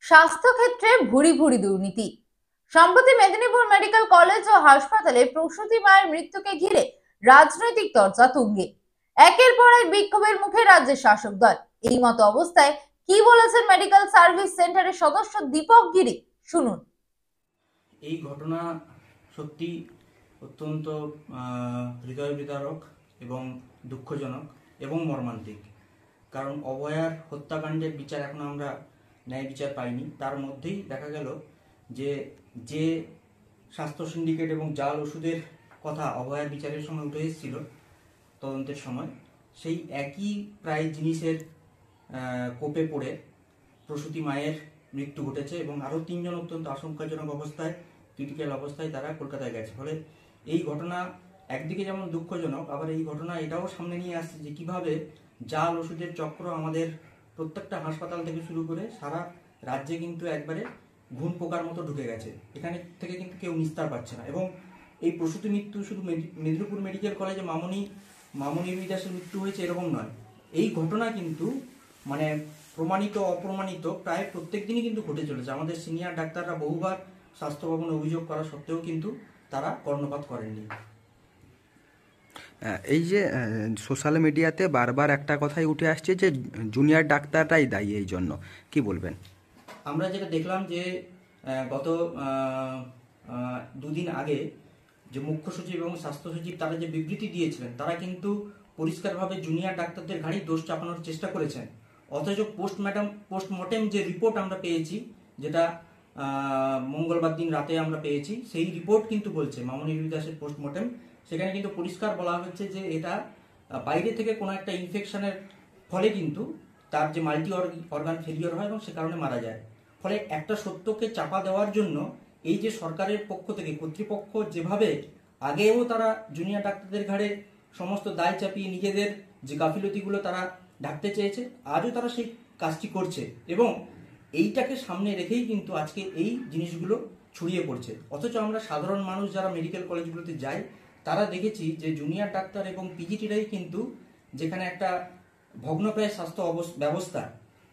স্বাস্থ্যক্ষেত্রে ভুরি ভুরি দুর্নীতি। সম্প্রতি Medinipur medical college ও হাসপাতালে প্রসূতি মায়ের মৃত্যুকে ঘিরে রাজনৈতিক চর্চা তুঙ্গে। একের পর এক বিক্ষোভের মুখে রাজ্যের শাসক দল। এই মতো অবস্থায় কি বলেছেন মেডিকেল সার্ভিস সেন্টারের সদস্য দীপক গিরি, শুনুন। এই ঘটনা সত্যি অত্যন্ত হৃদয় বিদারক এবং দুঃখজনক এবং মর্মান্তিক। কারণ অভয়ার হত্যাকাণ্ডের বিচার এখনো আমরা ন্যায় বিচার পাইনি। তার মধ্যেই দেখা গেল যে স্বাস্থ্য সিন্ডিকেট এবং জাল ওষুধের কথা অভয়ার বিচারের সময় উঠে এসেছিল তদন্তের সময়, সেই একই প্রায় জিনিসের কোপে পড়ে প্রসূতি মায়ের মৃত্যু ঘটেছে এবং আরও 3 জন অত্যন্ত আশঙ্কাজনক অবস্থায়, ক্রিটিক্যাল অবস্থায় তারা কলকাতায় গেছে। ফলে এই ঘটনা একদিকে যেমন দুঃখজনক, আবার এই ঘটনা এটাও সামনে নিয়ে আসছে যে কিভাবে জাল ওষুধের চক্র আমাদের প্রত্যেকটা হাসপাতাল থেকে শুরু করে সারা রাজ্যে কিন্তু একবারে ঘুণ পোকার মতো ঢুকে গেছে। এখানে থেকে কিন্তু কেউ নিস্তার পাচ্ছে না। এবং এই প্রসূতি মৃত্যু শুধু মেদিনীপুর মেডিকেল কলেজে মামনি দাসের মৃত্যু হয়েছে এরকম নয়। এই ঘটনা কিন্তু মানে প্রমাণিত অপ্রমাণিত প্রায় প্রত্যেক দিনই কিন্তু ঘটে চলেছে। আমাদের সিনিয়র ডাক্তাররা বহুবার স্বাস্থ্য ভবনে অভিযোগ করা সত্ত্বেও কিন্তু তারা কর্ণপাত করেননি। এই যে সোশ্যাল মিডিয়াতে বারবার একটা কথাই উঠে আসছে যে জুনিয়র ডাক্তাররাই দায়ী, এই জন্য কি বলবেন? আমরা যেটা দেখলাম যে গত 2 দিন আগে যে মুখ্য সচিব এবং স্বাস্থ্য সচিব তারা যে বিবৃতি দিয়েছিলেন, তারা কিন্তু পরিষ্কারভাবে জুনিয়র ডাক্তারদের ঘাড়েই দোষ চাপানোর চেষ্টা করেছেন। অথচ পোস্টমর্টেম যে রিপোর্ট আমরা পেয়েছি, যেটা মঙ্গলবার দিন রাতে আমরা পেয়েছি, সেই রিপোর্ট কিন্তু বলছে মামনি দাসের পোস্টমর্টেম, সেখানে কিন্তু পরিষ্কার বলা হচ্ছে যে এটা বাইরে থেকে কোনো একটা ইনফেকশনের ফলে কিন্তু তার যে মাল্টি অর্গান ফেলিওর হয় এবং সে কারণে মারা যায়। ফলে একটা সত্যকে চাপা দেওয়ার জন্য এই যে সরকারের পক্ষ থেকে কর্তৃপক্ষ যেভাবে আগেও তারা জুনিয়র ডাক্তারদের ঘাড়ে সমস্ত দায় চাপিয়ে নিজেদের যে গাফিলতিগুলো তারা ঢাকতে চেয়েছে, আজও তারা সেই কাজটি করছে এবং এইটাকে সামনে রেখেই কিন্তু আজকে এই জিনিসগুলো ছড়িয়ে পড়ছে। অথচ আমরা সাধারণ মানুষ যারা মেডিকেল কলেজগুলোতে যাই, তারা দেখেছি যে জুনিয়র ডাক্তার এবং পিজিটিরাই কিন্তু যেখানে একটা ভগ্নপ্রায় স্বাস্থ্য ব্যবস্থা,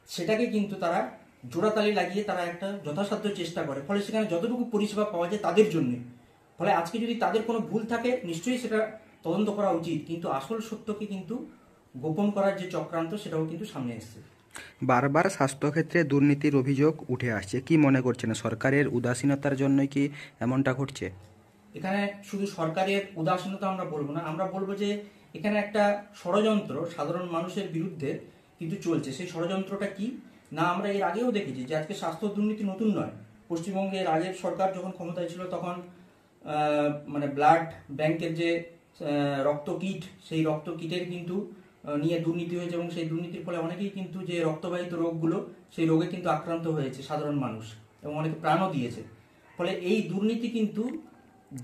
সেটাকে কিন্তু তারা জোড়াতালি লাগিয়ে তারা একটা যথাসাধ্য চেষ্টা করে। ফলে সেখানে যতটুকু পরিষেবা পাওয়া যায় তাদের জন্য। ফলে আজকে যদি তাদের কোনো ভুল থাকে নিশ্চয়ই সেটা তদন্ত করা উচিত, কিন্তু আসল সত্যকে কিন্তু গোপন করার যে চক্রান্ত সেটাও কিন্তু সামনে এসছে। বারবার স্বাস্থ্যক্ষেত্রে দুর্নীতির অভিযোগ উঠে আসছে, কি মনে করছেন সরকারের উদাসীনতার জন্যই কি এমনটা ঘটছে? এখানে শুধু সরকারের উদাসীনতা আমরা বলবো না, আমরা বলবো যে এখানে একটা ষড়যন্ত্র সাধারণ মানুষের বিরুদ্ধে কিন্তু চলছে। সেই ষড়যন্ত্রটা কি না, আমরা এর আগেও দেখেছি যে আজকে স্বাস্থ্য দুর্নীতি নতুন নয়। পশ্চিমবঙ্গের আগের সরকার যখন ক্ষমতায় ছিল তখন মানে ব্লাড ব্যাংকের যে রক্ত কিট, সেই রক্ত কিটের কিন্তু নিয়ে দুর্নীতি হয়েছে এবং সেই দুর্নীতির ফলে অনেকেই কিন্তু যে রক্তবাহিত রোগগুলো, সেই রোগে কিন্তু আক্রান্ত হয়েছে সাধারণ মানুষ এবং অনেকে প্রাণও দিয়েছে। ফলে এই দুর্নীতি কিন্তু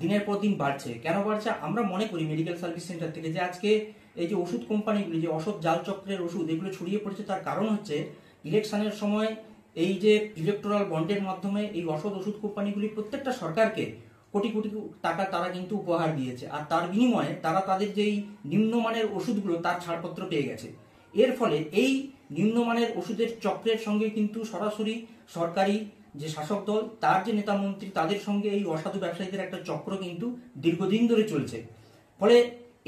দিনের পর দিন বাড়ছে। কেন বাড়ছে? আমরা মনে করি মেডিকেল সার্ভিস সেন্টার থেকে যে আজকে এই যে ওষুধ কোম্পানিগুলি যে অসৎ জাল চক্রের ওষুধ এগুলো ছড়িয়ে পড়েছে, তার কারণ হচ্ছে ইলেকশনের সময় এই যে ইলেকটোরাল বন্ডের মাধ্যমে এই অসৎ ওষুধ কোম্পানিগুলি প্রত্যেকটা সরকারকে কোটি কোটি টাকা তারা কিন্তু উপহার দিয়েছে, আর তার বিনিময়ে তারা তাদের যেই নিম্নমানের ওষুধগুলো তার ছাড়পত্র পেয়ে গেছে। এর ফলে এই নিম্নমানের ওষুধের চক্রের সঙ্গে কিন্তু সরাসরি সরকারি যে শাসক দল, তার যে নেতা মন্ত্রী, তাদের সঙ্গে এই অসাধু ব্যবসায়ীদের একটা চক্র কিন্তু দীর্ঘদিন ধরে চলছে। ফলে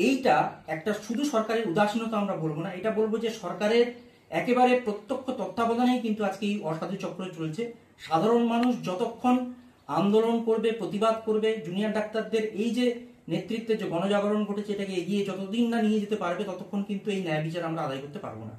এইটা একটা শুধু সরকারের উদাসীনতা আমরা বলবো না, এটা বলবো যে সরকারের একেবারে প্রত্যক্ষ তত্ত্বাবধানেই কিন্তু আজকে এই অসাধু চক্র চলছে। সাধারণ মানুষ যতক্ষণ আন্দোলন করবে, প্রতিবাদ করবে, জুনিয়র ডাক্তারদের এই যে নেতৃত্বে যে গণজাগরণ ঘটেছে এটাকে এগিয়ে যতদিন না নিয়ে যেতে পারবে, ততক্ষণ কিন্তু এই ন্যায় বিচার আমরা আদায় করতে পারবো না।